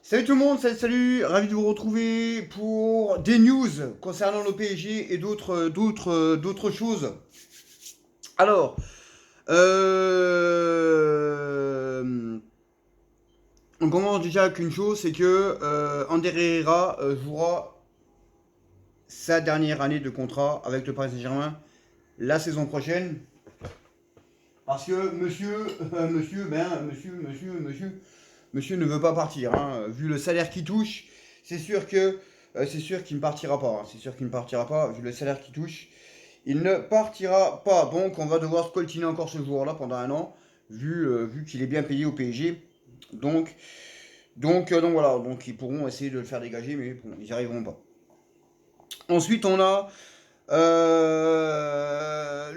Salut tout le monde, salut, ravi de vous retrouver pour des news concernant le PSG et d'autres choses. Alors, euh, on commence déjà avec une chose, c'est que Ander Herrera jouera sa dernière année de contrat avec le Paris Saint-Germain la saison prochaine. Parce que monsieur ne veut pas partir, hein. Vu le salaire qu'il touche, c'est sûr que c'est sûr qu'il ne partira pas, hein. C'est sûr qu'il ne partira pas, vu le salaire qu'il touche. Il ne partira pas. Donc on va devoir scoltiner encore ce joueur-là pendant un an, vu qu'il est bien payé au PSG. Donc, donc voilà, donc ils pourront essayer de le faire dégager, mais bon, ils n'y arriveront pas. Ensuite, on a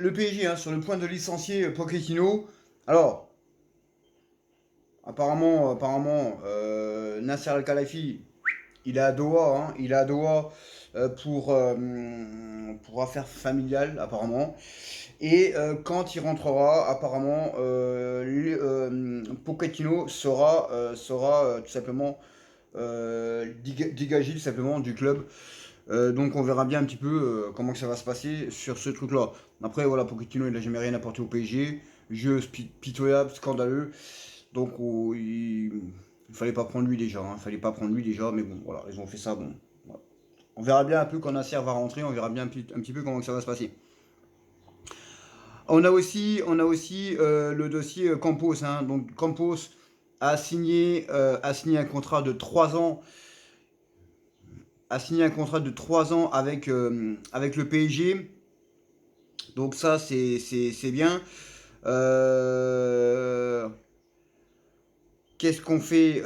le PSG, hein, sur le point de licencier Pochettino. Alors, apparemment, Nasser Al-Khelaifi, il est à Doha, hein, il est à Doha pour affaires familiales, apparemment. Et quand il rentrera, apparemment, Pochettino sera tout simplement dégagé tout simplement du club. Donc on verra bien un petit peu comment que ça va se passer sur ce truc-là. Après, voilà, Pochettino, il n'a jamais rien apporté au PSG. Jeu pitoyable, scandaleux. Donc il fallait pas prendre lui déjà, hein. Il fallait pas prendre lui déjà, mais bon, voilà, ils ont fait ça. Bon, voilà. On verra bien un peu quand Nasser va rentrer, on verra bien un petit peu comment que ça va se passer. On a aussi le dossier Campos, hein. Donc Campos a signé un contrat de 3 ans, avec le PSG. Donc ça, c'est bien. Euh, Qu'est-ce qu'on fait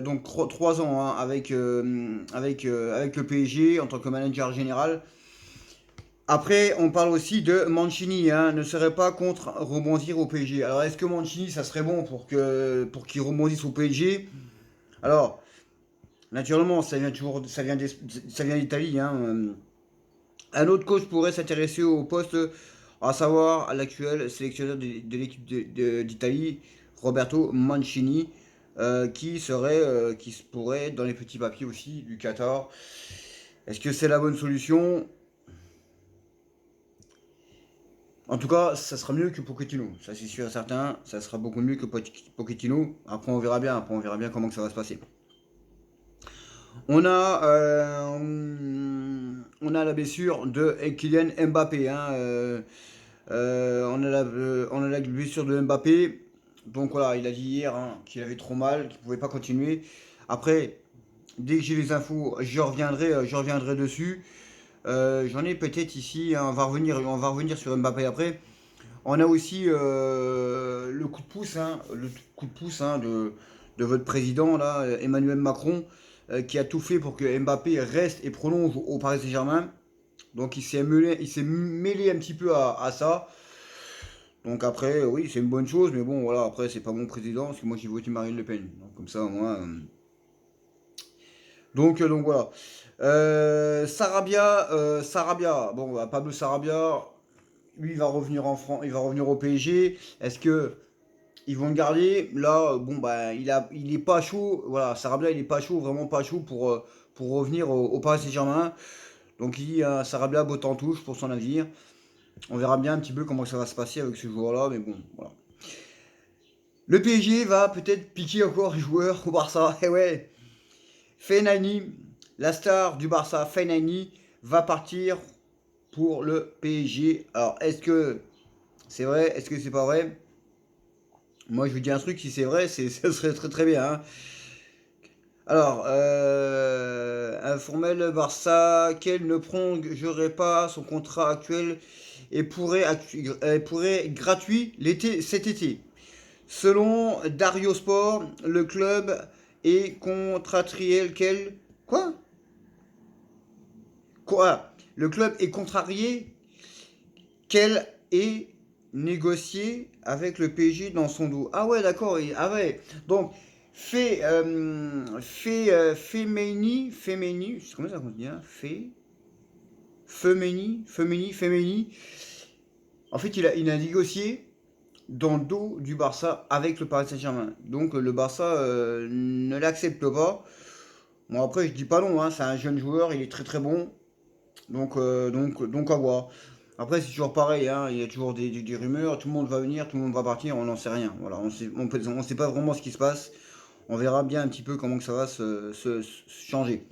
donc 3 ans, hein, avec le PSG en tant que manager général. Après, on parle aussi de Mancini, hein, ne serait pas contre rebondir au PSG. Alors, est-ce que Mancini, ça serait bon pour qu'il rebondisse au PSG? Alors, naturellement, ça vient d'Italie, hein. Un autre coach pourrait s'intéresser au poste, à savoir l'actuel sélectionneur de l'équipe d'Italie, Roberto Mancini, qui pourrait être dans les petits papiers aussi du Qatar. Est-ce que c'est la bonne solution? En tout cas, ça sera mieux que Pochettino. Ça, c'est sûr et certain. Ça sera beaucoup mieux que Pochettino. Après, on verra bien. Après, on verra bien comment que ça va se passer. On a, on a la blessure de Kylian Mbappé, hein. On a la blessure de Mbappé. Donc voilà, il a dit hier, hein, qu'il avait trop mal, qu'il ne pouvait pas continuer. Après, dès que j'ai les infos, je reviendrai dessus. J'en ai peut-être ici, hein. On va revenir sur Mbappé après. On a aussi le coup de pouce, hein, de votre président, là, Emmanuel Macron, qui a tout fait pour que Mbappé reste et prolonge au Paris Saint-Germain. Donc il s'est mêlé un petit peu à ça. Donc après, oui, c'est une bonne chose, mais bon, voilà, après, c'est pas mon président, parce que moi j'ai voté Marine Le Pen. Donc comme ça, moi. Donc voilà. Sarabia, bon, bah, Pablo Sarabia, lui, il va revenir en France, il va revenir au PSG. Est-ce que ils vont le garder? Là, bon, bah, il est pas chaud. Voilà, Sarabia, il est pas chaud, vraiment pas chaud pour revenir au Paris Saint-Germain. Donc il dit à Sarabia, botte en touche pour son avenir. On verra bien un petit peu comment ça va se passer avec ce joueur-là, mais bon, voilà. Le PSG va peut-être piquer encore les joueurs au Barça. Eh ouais, Fellaini, la star du Barça, Fellaini, va partir pour le PSG. Alors, est-ce que c'est vrai? Est-ce que c'est pas vrai? Moi, je vous dis un truc, si c'est vrai, ça serait très très bien, hein. Alors, informel Barça, qu'elle ne prolongerait pas son contrat actuel et pourrait gratuit cet été. Selon Dario Sport, le club est contrarié. Quoi? Quoi? Le club est contrarié qu'elle ait négocié avec le PSG dans son dos. Ah ouais, d'accord. Ah ouais. Donc, Femeni, comment ça se dit, hein? Femeni. En fait, il a négocié dans le dos du Barça avec le Paris Saint-Germain. Donc le Barça ne l'accepte pas. Bon, après, je dis pas non, hein, c'est un jeune joueur, il est très très bon. Donc à voir. Après, c'est toujours pareil, hein, il y a toujours des rumeurs, tout le monde va venir, tout le monde va partir, on n'en sait rien. Voilà, on sait pas vraiment ce qui se passe. On verra bien un petit peu comment que ça va se changer.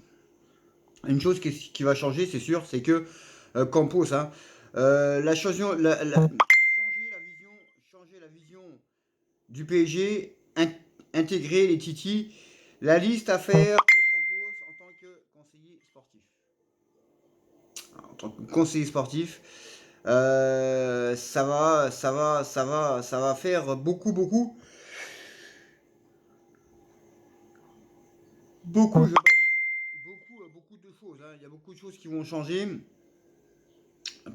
Une chose qui va changer, c'est sûr, c'est que Campos, hein, changer la vision du PSG, intégrer les Titi, la liste à faire pour Campos en tant que conseiller sportif. En tant que conseiller sportif, ça va faire beaucoup, beaucoup de choses, hein. Il y a beaucoup de choses qui vont changer.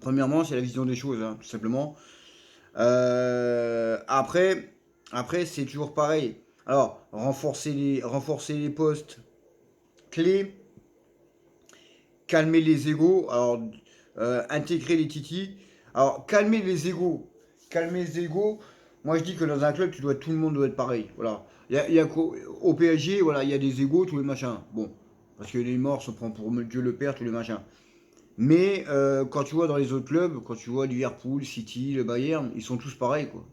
Premièrement, c'est la vision des choses, hein, tout simplement. Après, c'est toujours pareil. Alors, renforcer les postes clés, calmer les égos, alors intégrer les titis. Alors, calmer les égos. Moi, je dis que dans un club, tout le monde doit être pareil. Voilà. Au PSG, voilà, il y a des égos, tous les machins. Bon, parce que les morts se prend pour Dieu le Père, tous les machins. Mais quand tu vois dans les autres clubs, quand tu vois Liverpool, City, le Bayern, ils sont tous pareils, quoi.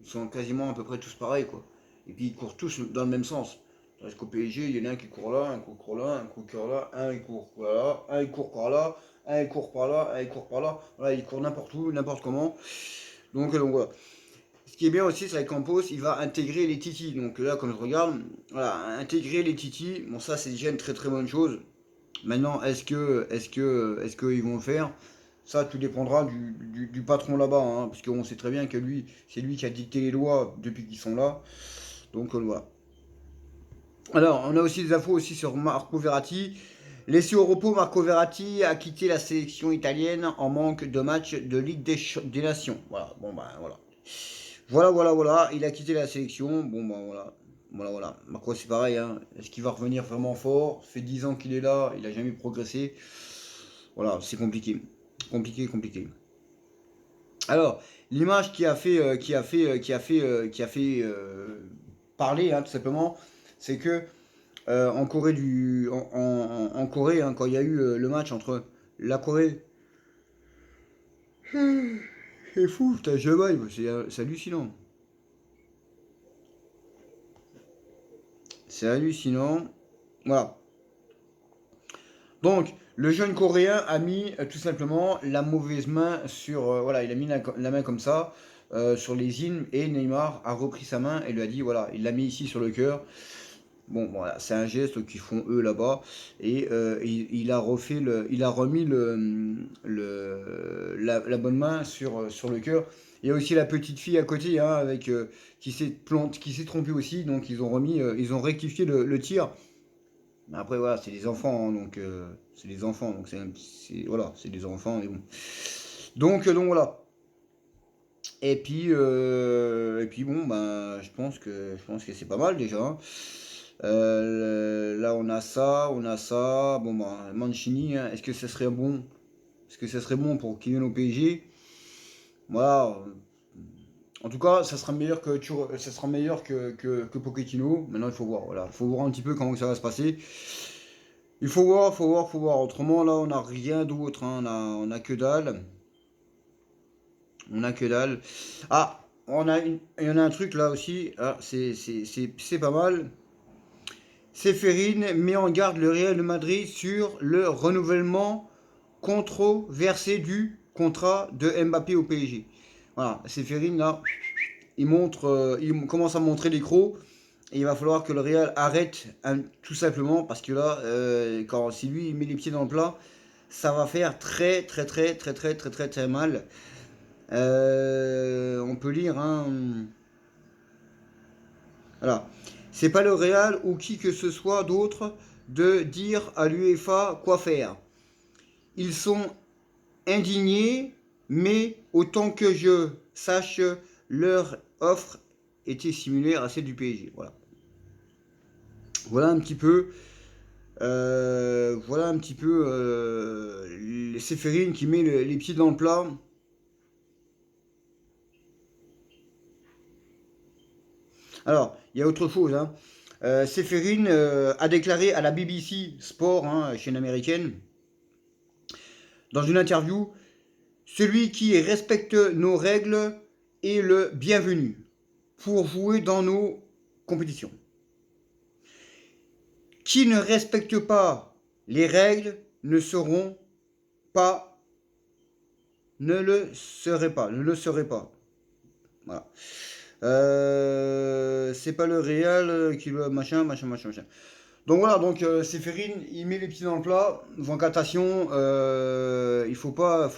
Ils sont quasiment à peu près tous pareils, quoi. Et puis ils courent tous dans le même sens. Parce qu'au PSG, il y en a un qui court là, un qui court là, un qui court là, un il court là, un il court par là, un il court par là, un il court par là. Voilà, il court n'importe où, n'importe comment. Donc voilà. Ce qui est bien aussi, c'est avec Campos, il va intégrer les titis. Donc là, comme je regarde, voilà, intégrer les titis. Bon, ça, c'est déjà une très très bonne chose. Maintenant, est-ce qu'ils vont le faire? Ça, tout dépendra du patron là-bas, hein, parce qu'on sait très bien que lui, c'est lui qui a dicté les lois depuis qu'ils sont là. Donc voilà. Alors, on a aussi des infos aussi sur Marco Verratti. Laissé au repos, Marco Verratti a quitté la sélection italienne en manque de match de Ligue des Nations. Voilà, bon ben voilà. Voilà, il a quitté la sélection. Bon ben voilà. Marco, c'est pareil, hein. Est-ce qu'il va revenir vraiment fort? Ça fait 10 ans qu'il est là, il a jamais progressé. Voilà, c'est compliqué. Compliqué. Alors, l'image qui a fait parler, hein, tout simplement, c'est que en Corée en Corée, hein, quand il y a eu le match entre la Corée, c'est fou, putain, je baille, c'est hallucinant. C'est hallucinant. Voilà. Donc, le jeune Coréen a mis tout simplement la mauvaise main sur. Voilà, il a mis la main comme ça sur les hymnes et Neymar a repris sa main et lui a dit voilà, il l'a mis ici sur le cœur. Bon, voilà, c'est un geste qu'ils font eux là-bas et il a remis la bonne main sur le cœur. Il y a aussi la petite fille à côté hein, avec qui s'est trompée aussi, donc ils ont rectifié le tir. Mais après, voilà, c'est des enfants, hein, donc c'est des enfants, donc voilà, c'est des enfants, mais bon. Donc voilà. Et puis bon, ben, je pense que c'est pas mal déjà, hein. Là, on a ça. Bon, ben, Mancini, hein, est-ce que ça serait bon? Est-ce que ça serait bon pour qu'il vienne au PSG? Voilà. En tout cas, ça sera meilleur que Pochettino. Maintenant, il faut voir. Voilà, il faut voir un petit peu comment ça va se passer. Il faut voir. Autrement, là, on n'a rien d'autre, hein. On a que dalle. On a que dalle. Ah, il y en a un truc là aussi. Ah, c'est pas mal. Séphérine met en garde le Real de Madrid sur le renouvellement controversé du contrat de Mbappé au PSG. Voilà, Séphérine là, il commence à montrer les crocs. Et il va falloir que le Real arrête tout simplement parce que là, si lui il met les pieds dans le plat, ça va faire très mal. On peut lire, hein. Voilà. C'est pas le Real ou qui que ce soit d'autre de dire à l'UEFA quoi faire. Ils sont indignés, mais autant que je sache, leur offre était similaire à celle du PSG. Voilà. Voilà un petit peu. Séphérine qui met les pieds dans le plat. Alors, il y a autre chose, hein. Séphérine a déclaré à la BBC Sport, hein, chaîne américaine, dans une interview, celui qui respecte nos règles est le bienvenu pour jouer dans nos compétitions. Qui ne respecte pas les règles ne seront pas, ne le seraient pas. Voilà. C'est pas le Real qui le machin. Donc voilà, donc Séphérine, il met les pieds dans le plat. Donc attention, il faut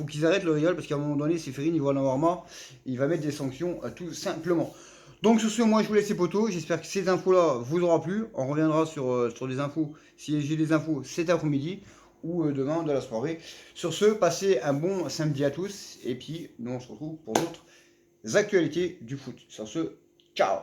qu'ils arrêtent le Real parce qu'à un moment donné, Séphérine, il va en avoir marre. Il va mettre des sanctions tout simplement. Donc sur ce, moi je vous laisse les potos. J'espère que ces infos-là vous aura plu. On reviendra sur les infos, si j'ai des infos cet après-midi ou demain de la soirée. Sur ce, passez un bon samedi à tous. Et puis, nous on se retrouve pour d'autres actualités du foot. Sur ce, ciao!